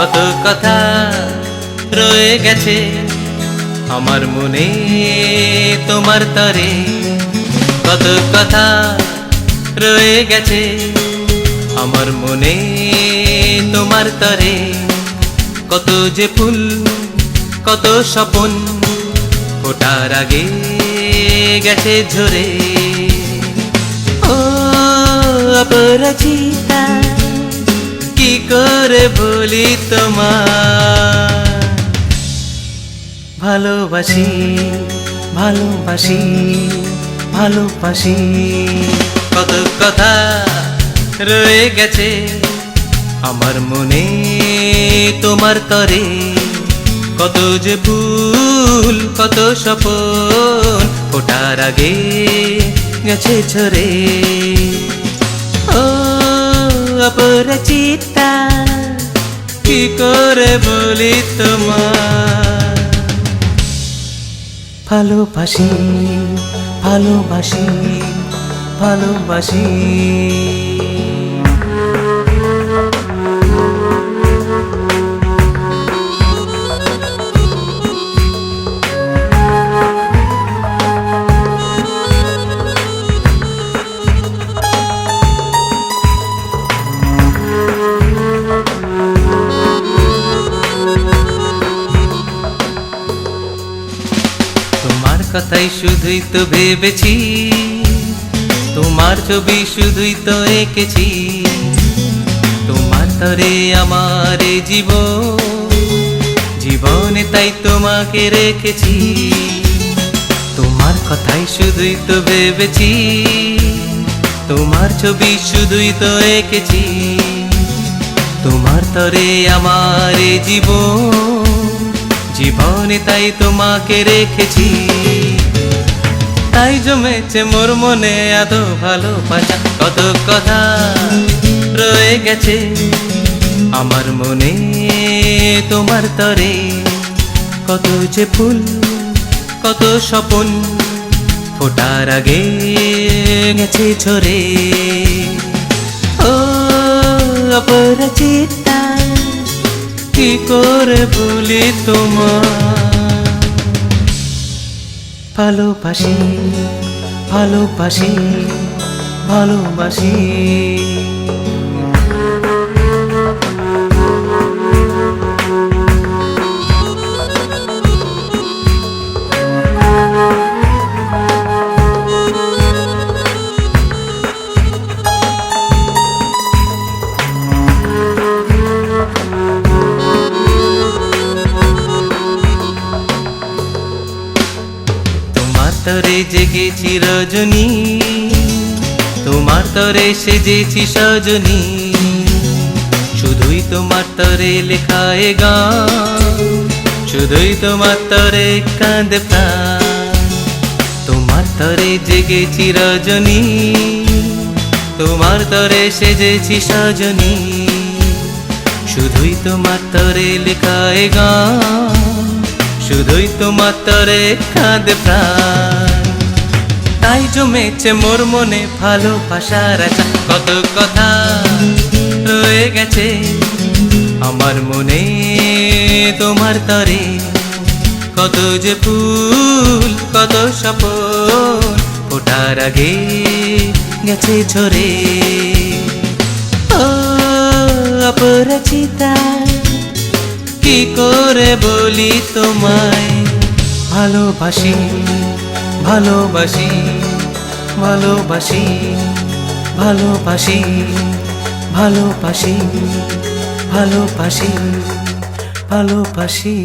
কত কথা রয়ে গেছে আমার মনে তোমার তরে, কত কথা রয়ে গেছে আমার মনে তোমার তরে। কত যে ফুল কত স্বপন ফোটার আগে গেছে ঝরে। ও অপরাজিতা কি করে বলি তোমার, ভালোবাসি ভালোবাসি ভালোবাসি। কত কথা রয়ে গেছে আমার মনে তোমার তরে, কত যে ফুল কত স্বপন ফোটার আগে গেছে ঝরে। ও অপরাজিতা কি করে বলি তোমার, ভালোবাসি ভালোবাসি ভালোবাসি। তোমার কথাই শুধুই তো ভেবেছি, তোমার ছবি শুধুই তো এঁকেছি। তোমার তরে আমার জীবনে তাই তোমাকে রেখেছি। তোমার কথাই শুধুই তো ভেবেছি, তোমার ছবি শুধুই তো এঁকেছি। তোমার তরে আমার জীবনে তাই তোমাকে রেখেছি। তাই জমেছে মোর মনে এত ভালোবাসা, কত কথা রয়ে গেছে আমার মনে তোমার তরে। কত যে ফুল কত স্বপন ফোটার আগে গেছে ঝরে। ও অপরাজিতা কি করে বলি তোমার, ভালোবাসি ভালোবাসি ভালোবাসি। তরে জেগেছি রজনী, তোমার তরে সেজেছি সজনী। শুধুই তোমার তরে লেখা এ গান, শুধুই তোমার তরে কাঁদে প্রাণ। তোমার তরে জেগেছি রজনী, তোমার তরে সেজেছি সজনী। শুধুই তোমার তরে লেখা এ গান, শুধুই তোমার তরে কাঁদে প্রাণ। তাই জমেছে মোর মনে ভালোবাসার আশা, কত কথা রয়ে গেছে আমার মনে তোমার তরে। কত যে ফুল কত স্বপন ফোটার আগে গেছে ঝরে। ও অপরাজিতা কি করে বলি তোমায়, ভালোবাসি ভালোবাসি ভালোবাসি ভালোবাসি ভালোবাসি ভালোবাসি ভালোবাসি।